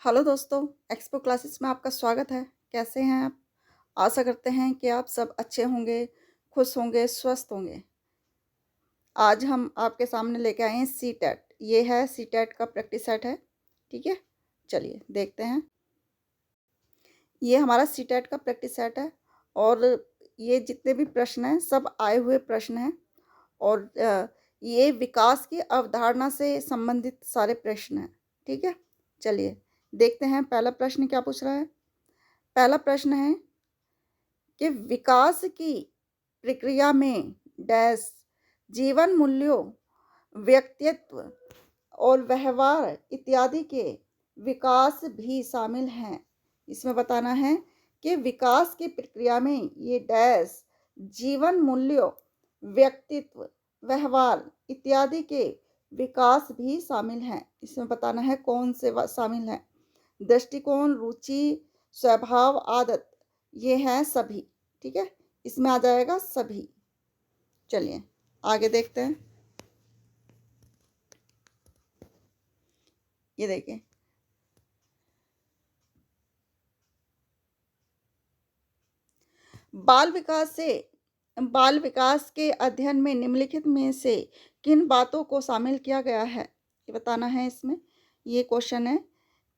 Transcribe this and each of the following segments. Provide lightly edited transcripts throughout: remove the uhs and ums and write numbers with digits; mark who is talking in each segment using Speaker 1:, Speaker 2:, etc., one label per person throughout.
Speaker 1: Hello दोस्तों, expo classes में आपका स्वागत है। कैसे हैं आप? आशा करते हैं कि आप सब अच्छे होंगे, खुश होंगे, स्वस्थ होंगे। आज हम आपके सामने लेके आए हैं सीटेट। ये है सीटेट का प्रैक्टिस सेट है, ठीक है? चलिए देखते हैं। ये हमारा सीटेट का प्रैक्टिस सेट है और ये जितने भी प्रश्न हैं, सब आए हुए प्रश्न हैं और ये विकास की अवधारणा से संबंधित सारे प्रश्न हैं, ठीक है? चलिए देखते हैं पहला प्रश्न क्या पूछ रहा है। पहला प्रश्न है कि विकास की प्रक्रिया में डैश जीवन मूल्यों, व्यक्तित्व और व्यवहार इत्यादि के विकास भी शामिल हैं। इसमें बताना है कि विकास की प्रक्रिया में ये डैश जीवन मूल्यों, व्यक्तित्व, व्यवहार इत्यादि के विकास भी शामिल हैं। इसमें बताना है कौन से शामिल हैं। दृष्टिकोण, रुचि, स्वभाव, आदत ये हैं सभी, ठीक है? इसमें आ जाएगा सभी। चलिए आगे देखते हैं। ये देखिए, बाल विकास के अध्ययन में निम्नलिखित में से किन बातों को शामिल किया गया है, ये बताना है इसमें। ये क्वेश्चन है,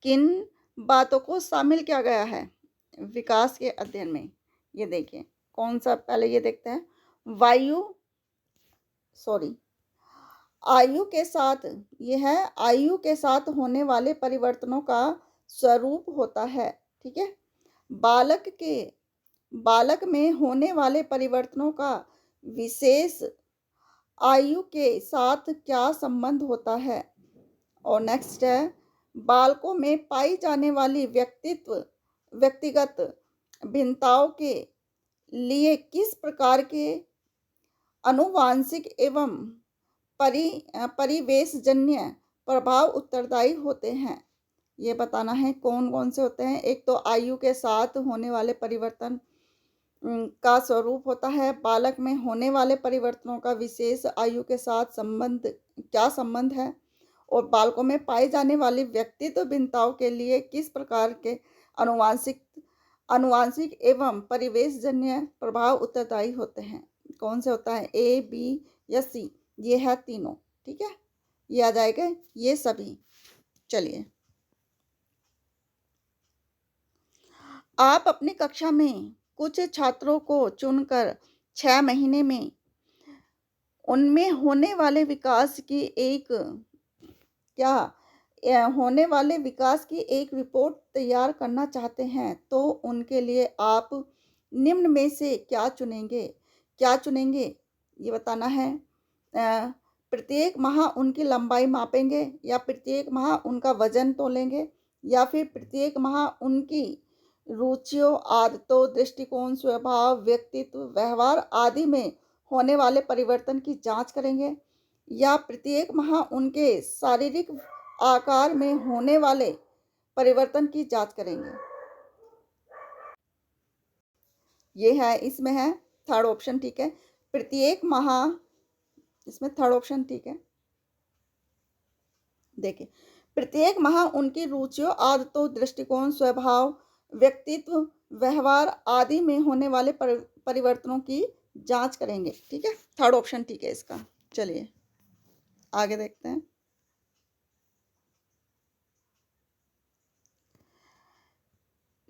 Speaker 1: किन बातों को शामिल किया गया है विकास के अध्ययन में। ये देखिए कौन सा, पहले ये देखते हैं। आयु के साथ होने वाले परिवर्तनों का स्वरूप होता है, ठीक है? बालक में होने वाले परिवर्तनों का विशेष आयु के साथ क्या संबंध होता है। और नेक्स्ट है, बालकों में पाई जाने वाली व्यक्तिगत भिन्नताओं के लिए किस प्रकार के आनुवांशिक एवं परिवेशजन्य प्रभाव उत्तरदायी होते हैं। ये बताना है कौन कौन से होते हैं। एक तो आयु के साथ होने वाले परिवर्तन का स्वरूप होता है। बालक में होने वाले परिवर्तनों का विशेष आयु के साथ क्या संबंध है। और बालकों में पाई जाने वाली व्यक्तित्व भिन्नताओं के लिए किस प्रकार के आनुवांशिक एवं परिवेशजन्य प्रभाव उत्तरदायी होते हैं। कौन से होता है, ए, बी या सी? ये है तीनों, ठीक है? ये आ जाएगा ये सभी। चलिए, आप अपनी कक्षा में कुछ छात्रों को चुनकर 6 महीने में उनमें होने वाले विकास की एक रिपोर्ट तैयार करना चाहते हैं, तो उनके लिए आप निम्न में से क्या चुनेंगे ये बताना है। प्रत्येक माह उनकी लंबाई मापेंगे, या प्रत्येक माह उनका वजन तोलेंगे, या फिर प्रत्येक माह उनकी रुचियों, आदतों, दृष्टिकोण, स्वभाव, व्यक्तित्व, व्यवहार आदि में होने वाले परिवर्तन की जांच करेंगे, या प्रत्येक माह उनके शारीरिक आकार में होने वाले परिवर्तन की जांच करेंगे। ये है, इसमें है थर्ड ऑप्शन, ठीक है? प्रत्येक माह, इसमें थर्ड ऑप्शन, ठीक है? देखिए, प्रत्येक माह उनकी रुचियों, आदतों, दृष्टिकोण, स्वभाव, व्यक्तित्व, व्यवहार आदि में होने वाले परिवर्तनों की जांच करेंगे, ठीक है? थर्ड ऑप्शन ठीक है इसका। चलिए आगे देखते हैं।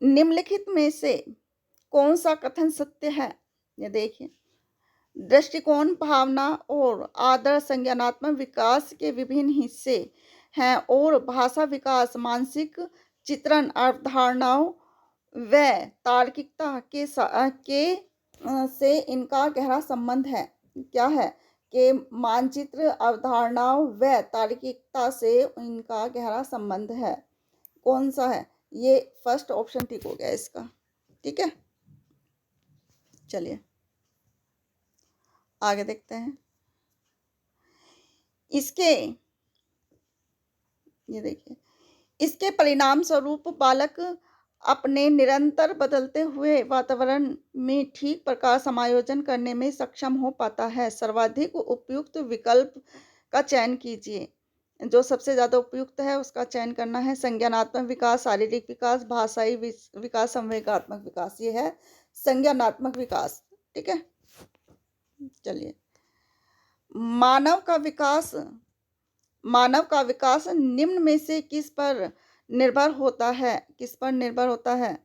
Speaker 1: निम्नलिखित में से कौन सा कथन सत्य है? ये देखिए, दृष्टिकोण, भावना और आदर्श संज्ञानात्मक विकास के विभिन्न हिस्से हैं और भाषा विकास, मानसिक चित्रण, अवधारणाओं व तार्किकता से इनका गहरा संबंध है। क्या है कि मानचित्र, अवधारणाओं व तार्किकता से इनका गहरा संबंध है। कौन सा है? ये फर्स्ट ऑप्शन ठीक हो गया इसका, ठीक है? चलिए आगे देखते हैं। ये देखिए, इसके परिणाम स्वरूप बालक अपने निरंतर बदलते हुए वातावरण में ठीक प्रकार समायोजन करने में सक्षम हो पाता है। सर्वाधिक उपयुक्त विकल्प का चयन कीजिए। जो सबसे ज़्यादा उपयुक्त है उसका चयन करना है। संज्ञानात्मक विकास, शारीरिक विकास, भाषाई विकास, संवेगात्मक विकास। ये है संज्ञानात्मक विकास। ठीक है, चलिए। मानव का विकास मानव का विकास निम्न में से किस पर निर्भर होता है? किस पर निर्भर होता है?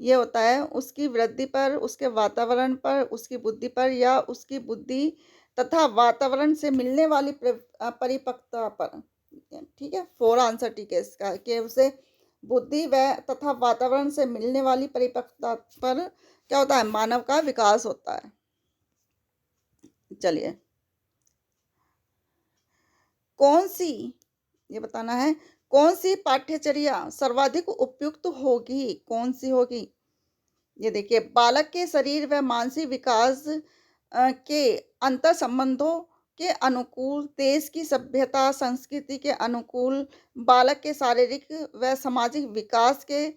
Speaker 1: ये होता है उसकी वृद्धि पर, उसके वातावरण पर, उसकी बुद्धि पर, या उसकी बुद्धि तथा वातावरण से मिलने वाली परिपक्वता पर। ठीक है, 4 आंसर ठीक है इसका, कि उसे बुद्धि व तथा वातावरण से मिलने वाली परिपक्वता पर क्या होता है? मानव का विकास होता है। चलिए, कौन सी, ये बताना है, कौन सी पाठ्यचर्या सर्वाधिक उपयुक्त होगी? कौन सी होगी? ये देखिए, बालक के शरीर व मानसिक विकास के अंतर संबंधों के अनुकूल, देश की सभ्यता संस्कृति के अनुकूल, बालक के शारीरिक व सामाजिक विकास के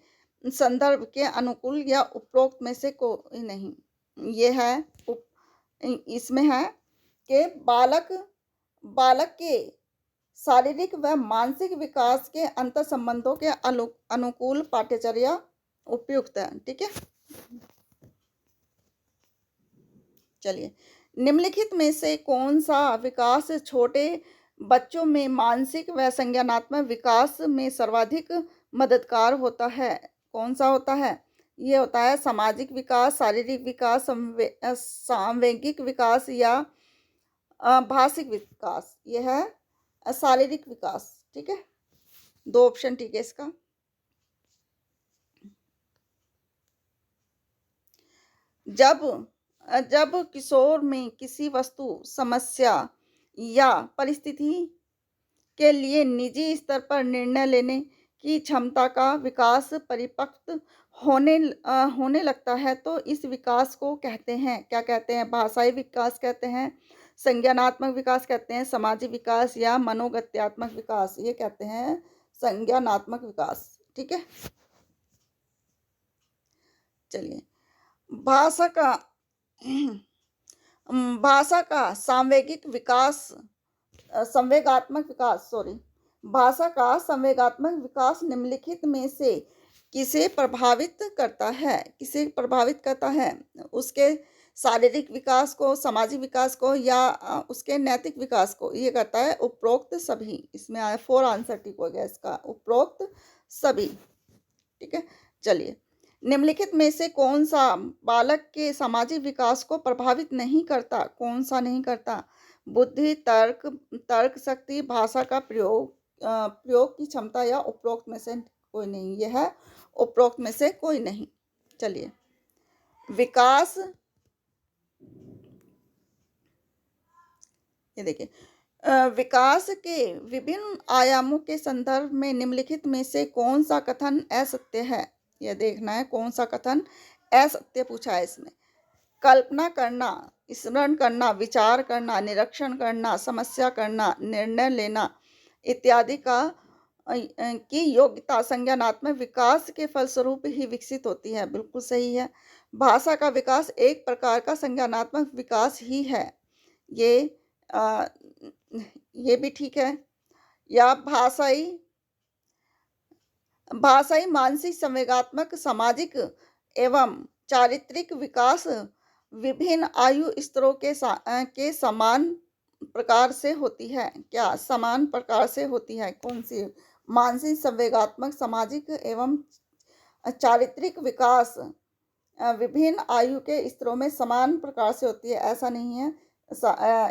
Speaker 1: संदर्भ के अनुकूल, या उपरोक्त में से कोई नहीं। ये है इसमें है कि बालक बालक के शारीरिक व मानसिक विकास के अंतर संबंधों के अनुकूल पाठ्यचर्या उपयुक्त है। ठीक है, चलिए। निम्नलिखित में से कौन सा विकास छोटे बच्चों में मानसिक व संज्ञानात्मक विकास में सर्वाधिक मददगार होता है? कौन सा होता है? ये होता है सामाजिक विकास, शारीरिक विकास, सांवेगिक विकास, या भाषिक विकास। यह है शारीरिक विकास। ठीक है, 2 ऑप्शन ठीक है इसका। जब जब किशोर में किसी वस्तु, समस्या या परिस्थिति के लिए निजी स्तर पर निर्णय लेने की क्षमता का विकास परिपक्व होने लगता है, तो इस विकास को कहते हैं, क्या कहते हैं? भाषाई विकास कहते हैं, संज्ञानात्मक विकास कहते हैं, सामाजिक विकास, या मनोगत्यात्मक विकास। ये कहते हैं संज्ञानात्मक विकास। ठीक है, चलिए। भाषा का भाषा का सांवेगिक विकास संवेगात्मक विकास, सॉरी, भाषा का संवेगात्मक विकास निम्नलिखित में से किसे प्रभावित करता है? किसे प्रभावित करता है? उसके शारीरिक विकास को, सामाजिक विकास को, या उसके नैतिक विकास को? ये कहता है उपरोक्त सभी। इसमें 4 आंसर ठीक हो गया इसका, उपरोक्त सभी। ठीक है, चलिए। निम्नलिखित में से कौन सा बालक के सामाजिक विकास को प्रभावित नहीं करता? कौन सा नहीं करता? बुद्धि, तर्क शक्ति, भाषा का प्रयोग की क्षमता, या उपरोक्त में से कोई नहीं। यह है उपरोक्त में से कोई नहीं। चलिए, विकास, ये देखिए, विकास के विभिन्न आयामों के संदर्भ में निम्नलिखित में से कौन सा कथन असत्य है? यह देखना है कौन सा कथन असत्य पूछा है इसमें। कल्पना करना, स्मरण करना, विचार करना, निरीक्षण करना, समस्या करना, निर्णय लेना इत्यादि की योग्यता संज्ञानात्मक विकास के फलस्वरूप ही विकसित होती है। बिल्कुल सही है। भाषा का विकास एक प्रकार का संज्ञानात्मक विकास ही है। ये भी ठीक है। या भाषाई, मानसिक, संवेगात्मक, सामाजिक एवं चारित्रिक विकास विभिन्न आयु स्तरों के समान प्रकार से होती है। क्या समान प्रकार से होती है? कौन सी? मानसिक, संवेगात्मक, सामाजिक एवं चारित्रिक विकास विभिन्न आयु के स्तरों में समान प्रकार से होती है, ऐसा नहीं है।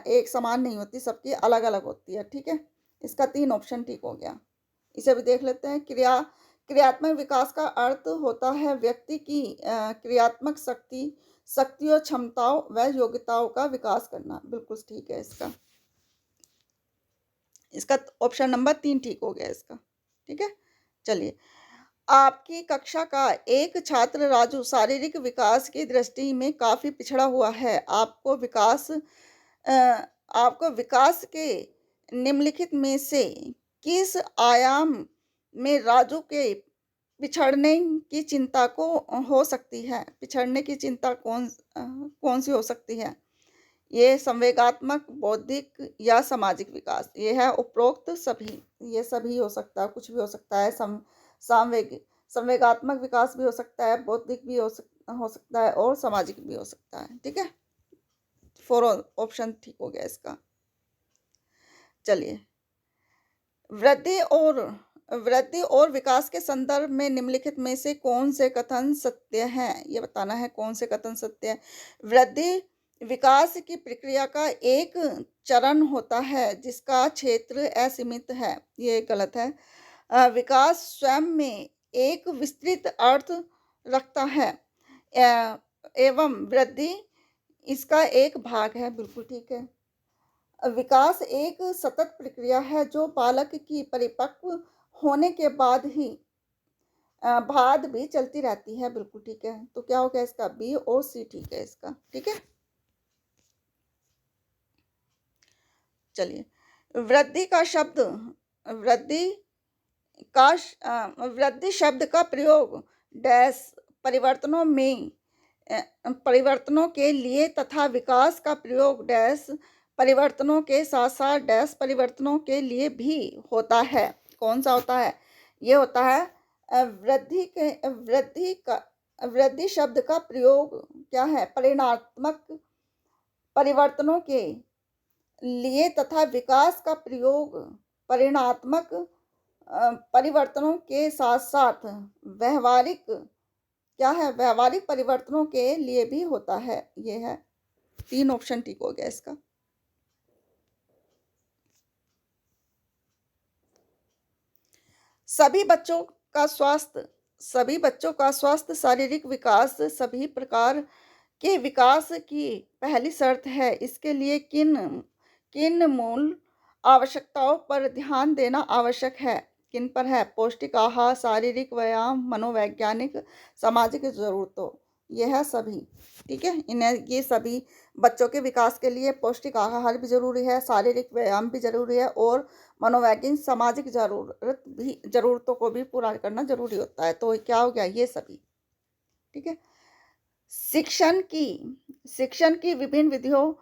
Speaker 1: एक समान नहीं होती, सबकी अलग अलग होती है। ठीक है, इसका 3 ऑप्शन ठीक हो गया। इसे भी देख लेते हैं। क्रियात्मक विकास का अर्थ होता है व्यक्ति की क्रियात्मक शक्तियों, क्षमताओं व योग्यताओं का विकास करना। बिल्कुल ठीक है इसका ऑप्शन नंबर 3 ठीक हो गया इसका। ठीक है, चलिए। आपकी कक्षा का एक छात्र राजू शारीरिक विकास की दृष्टि में काफी पिछड़ा हुआ है। आपको विकास के निम्नलिखित में से किस आयाम में राजू के पिछड़ने की चिंता हो सकती है? पिछड़ने की चिंता कौन सी हो सकती है? ये संवेगात्मक, बौद्धिक या सामाजिक विकास। ये है उपरोक्त सभी। ये सभी हो सकता है, कुछ भी हो सकता है। संवेगात्मक विकास भी हो सकता है, बौद्धिक भी हो सकता है और सामाजिक भी हो सकता है। ठीक है, 4 ऑप्शन ठीक हो गया इसका। चलिए, वृद्धि और वृद्धि और विकास के संदर्भ में निम्नलिखित में से कौन से कथन सत्य हैं, ये बताना है कौन से कथन सत्य है। वृद्धि विकास की प्रक्रिया का एक चरण होता है जिसका क्षेत्र असीमित है, ये गलत है। विकास स्वयं में एक विस्तृत अर्थ रखता है एवं वृद्धि इसका एक भाग है, बिल्कुल ठीक है। विकास एक सतत प्रक्रिया है जो बालक की परिपक्व होने के बाद भी चलती रहती है, बिल्कुल ठीक है। तो क्या हो गया इसका, बी और सी ठीक है इसका। ठीक है, चलिए, वृद्धि का शब्द वृद्धि वृद्धि शब्द का प्रयोग डैश परिवर्तनों के लिए तथा विकास का प्रयोग डैश परिवर्तनों के साथ साथ डैश परिवर्तनों के लिए भी होता है। कौन सा होता है, ये होता है वृद्धि शब्द का प्रयोग क्या है, परिणात्मक परिवर्तनों के लिए तथा विकास का प्रयोग परिणात्मक परिवर्तनों के साथ साथ व्यवहारिक परिवर्तनों के लिए भी होता है। ये है 3 ऑप्शन ठीक हो गया इसका। सभी बच्चों का स्वास्थ्य शारीरिक विकास सभी प्रकार के विकास की पहली शर्त है। इसके लिए किन किन मूल आवश्यकताओं पर ध्यान देना आवश्यक है, किन पर है, पौष्टिक आहार, शारीरिक व्यायाम, मनोवैज्ञानिक, सामाजिक जरूरतों। यह है सभी। ठीक है, इन्हें ये सभी बच्चों के विकास के लिए पौष्टिक आहार भी जरूरी है, शारीरिक व्यायाम भी जरूरी है और मनोवैज्ञानिक सामाजिक जरूरतों को भी पूरा करना जरूरी होता है। तो क्या हो गया, ये सभी। ठीक है, शिक्षण की विभिन्न विधियों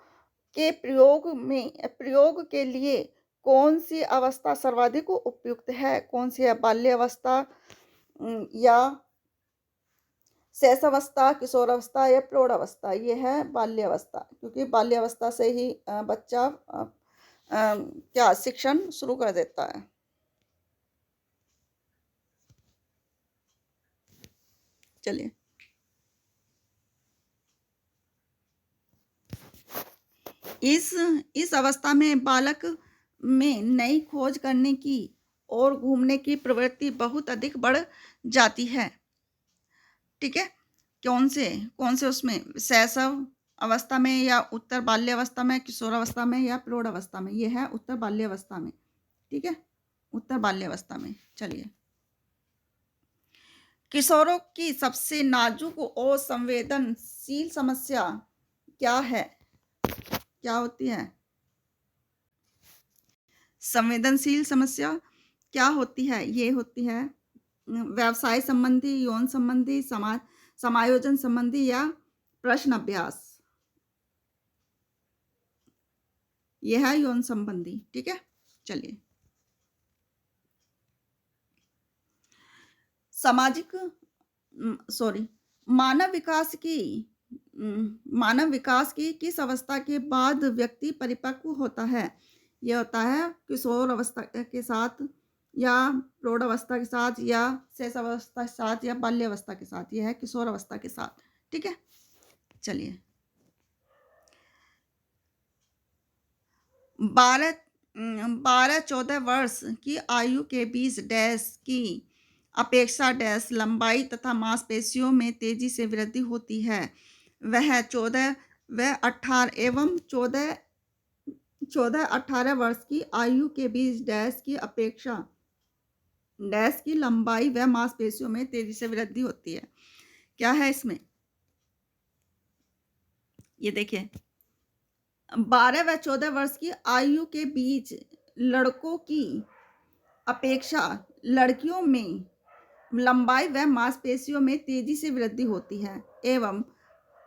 Speaker 1: के प्रयोग के लिए कौन सी अवस्था सर्वाधिक उपयुक्त है, कौन सी है, बाल्य अवस्था या शैशवावस्था, किशोरावस्था या प्रौढ़ अवस्था। ये है बाल्य अवस्था, क्योंकि बाल्य अवस्था से ही बच्चा क्या शिक्षण शुरू कर देता है। चलिए, इस अवस्था में बालक में नई खोज करने की और घूमने की प्रवृत्ति बहुत अधिक बढ़ जाती है। ठीक है, कौन से उसमें, शैशव अवस्था में या उत्तर बाल्य अवस्था में, किशोर अवस्था में या प्रौढ़ अवस्था में। यह है उत्तर बाल्य अवस्था में। ठीक है, उत्तर बाल्य अवस्था में। चलिए, किशोरों की सबसे नाजुक और संवेदनशील समस्या क्या है, क्या होती है, संवेदनशील समस्या क्या होती है, ये होती है व्यवसाय संबंधी, यौन संबंधी, समायोजन संबंधी या प्रश्न अभ्यास। यह है यौन संबंधी। ठीक है, चलिए, मानव विकास की किस अवस्था के बाद व्यक्ति परिपक्व होता है। यह होता है किशोर अवस्था के साथ या प्रौढ़ अवस्था के साथ या शैशवावस्था के साथ या बाल्य अवस्था के साथ। यह है किशोर अवस्था के साथ। ठीक है, चलिए, 12-14 वर्ष की आयु के बीच डैश की अपेक्षा डैश लंबाई तथा मांसपेशियों में तेजी से वृद्धि होती है। वह 14-18 वर्ष की आयु के बीच डैश की अपेक्षा डैश की लंबाई व मांसपेशियों में तेजी से वृद्धि होती है। क्या है इसमें, ये देखिए, 12 व 14 वर्ष की आयु के बीच लड़कों की अपेक्षा लड़कियों में लंबाई व मांसपेशियों में तेजी से वृद्धि होती है एवं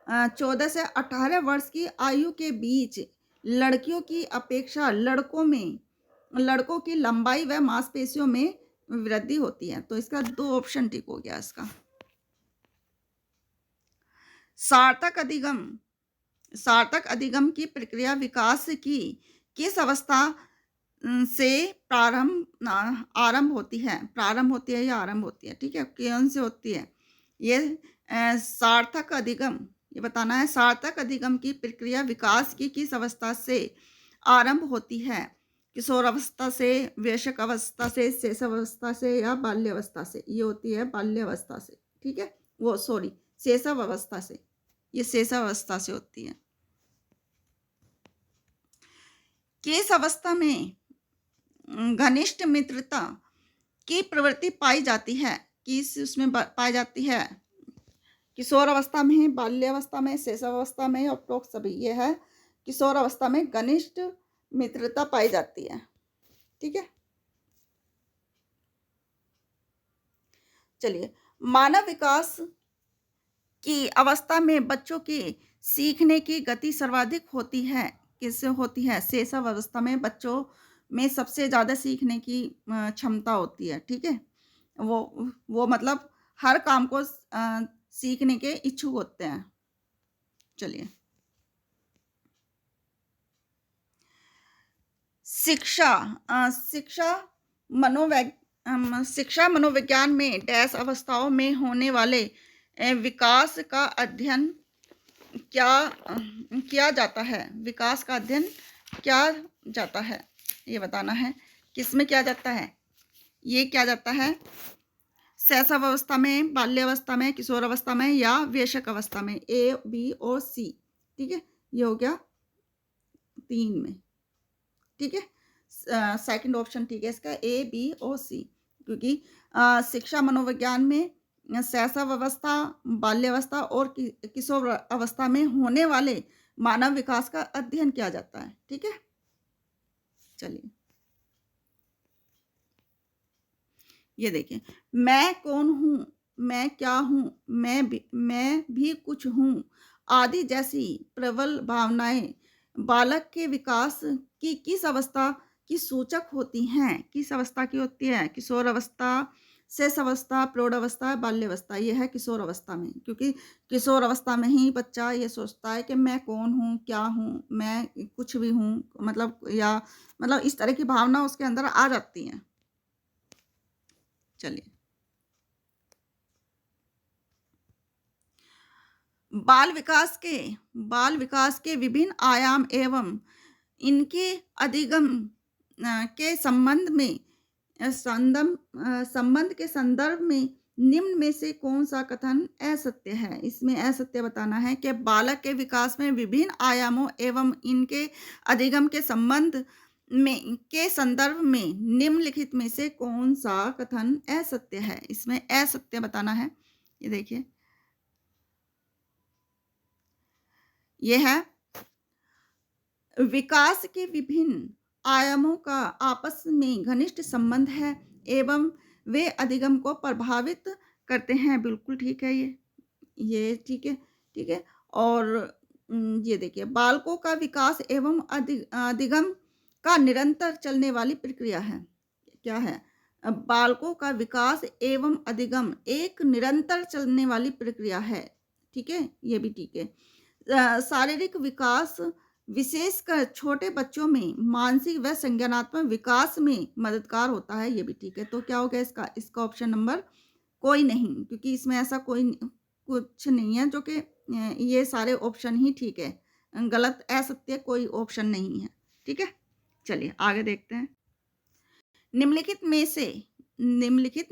Speaker 1: 14 से 18 वर्ष की आयु के बीच लड़कियों की अपेक्षा लड़कों की लंबाई व मांसपेशियों में वृद्धि होती है। तो इसका 2 ऑप्शन ठीक हो गया इसका। सार्थक अधिगम की प्रक्रिया विकास की किस अवस्था से आरंभ होती है या आरंभ होती है, ठीक है, कौन से होती है ये? सार्थक अधिगम, ये बताना है, सार्थक अधिगम की प्रक्रिया विकास की किस अवस्था से आरंभ होती है? किशोर अवस्था से, वयस्क अवस्था से, शैशव से या बाल्यावस्था से? ये होती है बाल्यावस्था से, ठीक है, शैशव अवस्था से, ये शैशव अवस्था से होती है। किस अवस्था में घनिष्ठ मित्रता की प्रवृत्ति पाई जाती है? किस उसमें पाई जाती है? किशोर अवस्था में, बाल्यावस्था में, शैशव अवस्था में, उपरोक्त सभी। ये है किशोर अवस्था में घनिष्ठ मित्रता पाई जाती है, ठीक है। चलिए, मानव विकास की अवस्था में बच्चों की सीखने की गति सर्वाधिक होती है, किससे होती है? शैशव अवस्था में बच्चों में सबसे ज़्यादा सीखने की क्षमता होती है, ठीक है। वो मतलब हर काम को सीखने के इच्छुक होते हैं। चलिए, शिक्षा मनोविज्ञान में डैश अवस्थाओं में होने वाले विकास का अध्ययन किया जाता है? विकास का अध्ययन क्या जाता है, ये बताना है। किसमें किया जाता है? ये क्या जाता है? शैशव अवस्था में, बाल्यावस्था में, किशोर अवस्था में या वयस्क अवस्था में? ए, बी और सी, ठीक है। ये हो गया 3 में, ठीक है। सेकंड ऑप्शन ठीक है इसका, ए, बी और सी, क्योंकि शिक्षा मनोविज्ञान में शैशव अवस्था, बाल्यावस्था और किशोर अवस्था में होने वाले मानव विकास का अध्ययन किया जाता है, ठीक है। चलिए, ये देखिए, मैं कौन हूँ, मैं क्या हूँ, मैं भी कुछ हूँ आदि जैसी प्रबल भावनाएं बालक के विकास की किस अवस्था की सूचक होती हैं? किस अवस्था की होती है? किशोर अवस्था, शैशव अवस्था, प्रौढ़ अवस्था, बाल्यावस्था। ये है किशोर अवस्था में, क्योंकि किशोर अवस्था में ही बच्चा ये सोचता है कि मैं कौन हूँ, क्या हूँ, मैं कुछ भी हूँ, मतलब इस तरह की भावना उसके अंदर आ जाती हैं। चलिए, बाल विकास के विभिन्न आयाम एवं इनके अधिगम के संबंध के संदर्भ में निम्न में से कौन सा कथन असत्य है? इसमें असत्य बताना है कि बालक के विकास में विभिन्न आयामों एवं इनके अधिगम के संदर्भ में निम्नलिखित में से कौन सा कथन असत्य है? इसमें असत्य बताना है। ये देखिए, ये है विकास के विभिन्न आयामों का आपस में घनिष्ठ संबंध है एवं वे अधिगम को प्रभावित करते हैं। बिल्कुल ठीक है, ये ठीक है, ठीक है। और ये देखिए, बालकों का विकास एवं अधिगम का निरंतर चलने वाली प्रक्रिया है। क्या है? बालकों का विकास एवं अधिगम एक निरंतर चलने वाली प्रक्रिया है, ठीक है, ये भी ठीक है। शारीरिक विकास विशेषकर छोटे बच्चों में मानसिक व संज्ञानात्मक विकास में मददगार होता है, ये भी ठीक है। तो क्या हो गया इसका ऑप्शन नंबर कोई नहीं, क्योंकि इसमें ऐसा कुछ नहीं है जो कि ये सारे ऑप्शन ही ठीक है। गलत, असत्य कोई ऑप्शन नहीं है, ठीक है। चलिए, आगे देखते हैं। निम्नलिखित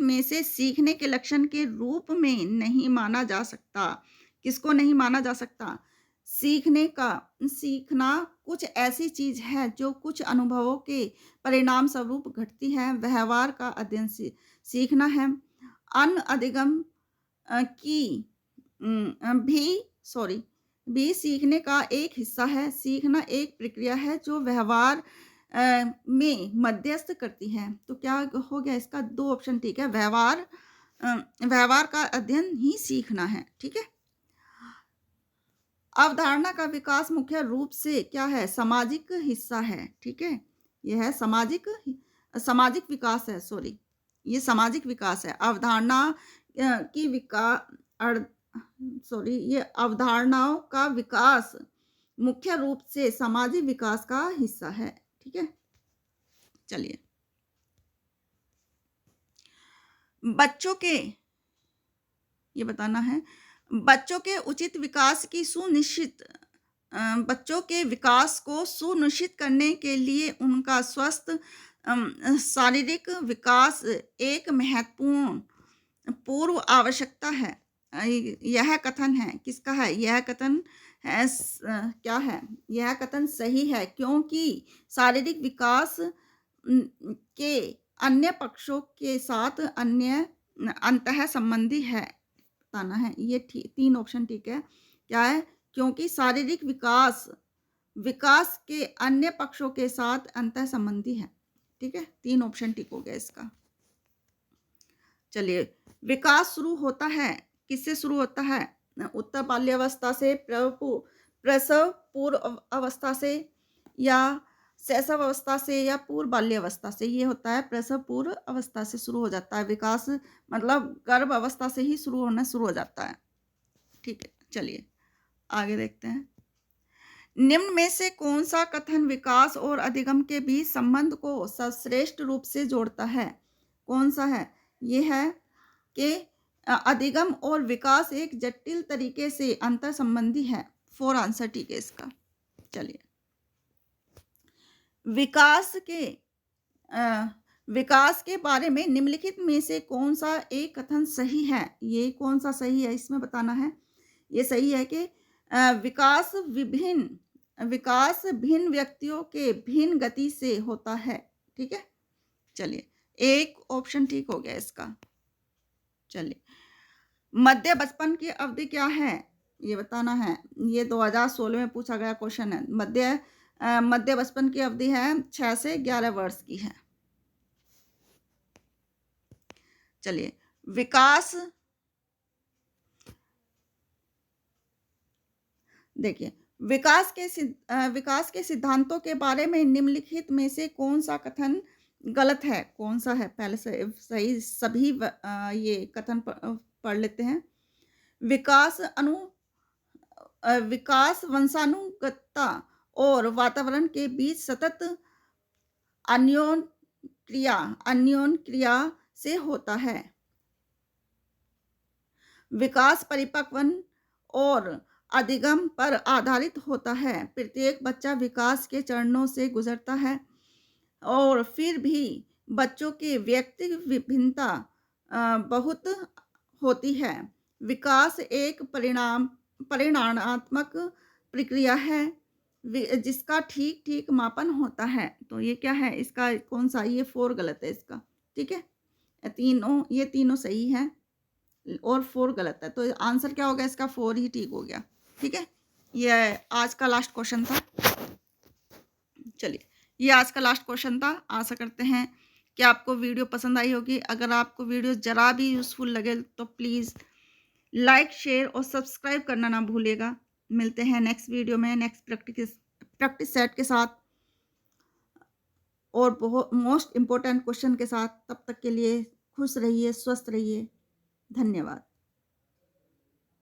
Speaker 1: में से सीखने के लक्षण के रूप में नहीं माना जा सकता। किसको नहीं माना जा सकता? सीखना कुछ ऐसी चीज है जो कुछ अनुभवों के परिणाम स्वरूप घटती है। व्यवहार का अध्ययन सीखना है। अन्य अधिगम की भी सीखने का एक हिस्सा है। सीखना एक प्रक्रिया है जो व्यवहार में मध्यस्थ करती है। तो क्या हो गया इसका? 2 ऑप्शन ठीक है। व्यवहार का अध्ययन ही सीखना है, ठीक है। अवधारणा का विकास मुख्य रूप से क्या है? सामाजिक हिस्सा है, ठीक है? ये है सामाजिक विकास है, सॉरी, ये सामाजिक विकास है। अवधारणा की विका अड़ सॉरी, ये अवधारणाओं का विकास मुख्य रूप से सामाजिक विकास का हिस्सा है, ठीक है? चलिए, बच्चों के ये बताना है, बच्चों के उचित विकास की बच्चों के विकास को सुनिश्चित करने के लिए उनका स्वस्थ शारीरिक विकास एक महत्वपूर्ण पूर्व आवश्यकता है। यह कथन है, किसका है? यह कथन है क्या है? यह कथन सही है क्योंकि शारीरिक विकास के अन्य पक्षों के साथ अंतः संबंधी है, बताना है। ये 3 ऑप्शन ठीक है। क्या है? क्योंकि शारीरिक विकास के अन्य पक्षों के साथ अंतः संबंधी है, ठीक है? 3 ऑप्शन ठीक हो गया इसका। चलिए, विकास शुरू होता है, किससे शुरू होता है? उत्तर बाल्यावस्था से, प्रसव पूर्व अवस्था से, या शैशव अवस्था से, या पूर्व बाल्यावस्था से। ये होता है प्रसव पूर्व अवस्था से शुरू हो जाता है विकास, मतलब गर्भ अवस्था से ही शुरू हो जाता है, ठीक है? चलिए आगे देखते हैं। निम्न में से कौन सा कथन विकास और अधिगम के बीच संबंध को सर्वश्रेष्ठ रूप से जोड़ता है? कौन सा है? ये है कि अधिगम और विकास एक जटिल तरीके से अंतर संबंधी है। 4 आंसर ठीक है इसका। चलिए, विकास के बारे में निम्नलिखित में से कौन सा एक कथन सही है? ये कौन सा सही है इसमें बताना है। ये सही है कि विकास भिन्न व्यक्तियों के भिन्न गति से होता है, ठीक है? चलिए, एक ऑप्शन ठीक हो गया इसका। चलिए, मध्य बचपन की अवधि क्या है? ये बताना है। ये 2016 में पूछा गया क्वेश्चन है। मध्य बचपन की अवधि है 6 से 11 वर्ष की है। चलिए, देखिए, विकास के सिद्धांतों के बारे में निम्नलिखित में से कौन सा कथन गलत है? कौन सा है? पहले से सही सभी ये कथन पढ़ लेते हैं। विकास वंशानुगतता और वातावरण के बीच सतत अन्योन क्रिया से होता है। विकास परिपक्वन और अधिगम पर आधारित होता है। प्रत्येक बच्चा विकास के चरणों से गुजरता है और फिर भी बच्चों की व्यक्तिगत विभिन्नता बहुत होती है। विकास एक परिमाणात्मक प्रक्रिया है जिसका ठीक मापन होता है। तो ये क्या है इसका? कौन सा? ये 4 गलत है इसका, ठीक है? ये तीनों सही है और 4 गलत है। तो आंसर क्या होगा इसका? 4 ही ठीक हो गया, ठीक है? ये आज का लास्ट क्वेश्चन था। चलिए, ये आज का लास्ट क्वेश्चन था। आशा करते हैं कि आपको वीडियो पसंद आई होगी। अगर आपको वीडियो ज़रा भी यूज़फुल लगे तो प्लीज़ लाइक, शेयर और सब्सक्राइब करना ना भूलिएगा। मिलते हैं नेक्स्ट वीडियो में नेक्स्ट प्रैक्टिस सेट के साथ और बहुत मोस्ट इम्पोर्टेंट क्वेश्चन के साथ। तब तक के लिए खुश रहिए, स्वस्थ रहिए। धन्यवाद।